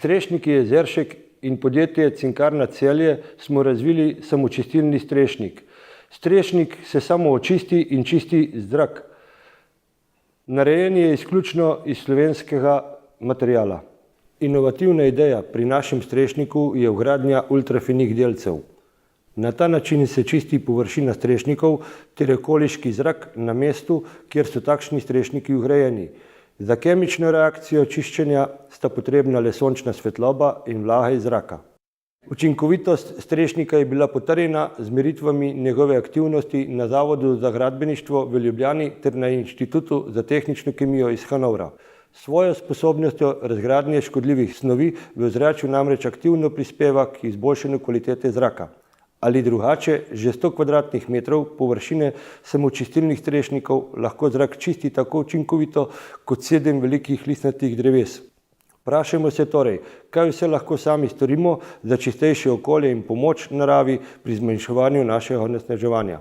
Strešniki Jezeršek in podjetje Cinkarna Celje smo razvili samočistilni strešnik. Strešnik se samo očisti in čisti zrak. Narejen je izključno iz slovenskega materiala. Inovativna ideja pri našem strešniku je vgradnja ultrafinih delcev. Na ta način se čisti površina strešnikov ter okoliški zrak na mestu, kjer so takšni strešniki vgrajeni. Za kemično reakcijo čiščenja sta potrebna le sončna svetloba in vlaga iz zraka. Učinkovitost strešnika je bila potrjena z meritvami njegove aktivnosti na Zavodu za gradbeništvo v Ljubljani ter na Inštitutu za tehnično kemijo iz Hanovra. Svojo sposobnostjo razgradnje škodljivih snovi v ozračju namreč aktivno prispeva k izboljšanju kvalitete zraka. Ali drugače, že 100 kvadratnih metrov površine samočistilnih strešnikov lahko zrak čisti tako učinkovito kot 7 velikih listnatih dreves. Vprašajmo se torej, kaj vse lahko sami storimo za čistejše okolje in pomoč naravi pri zmanjševanju našega onesnaževanja.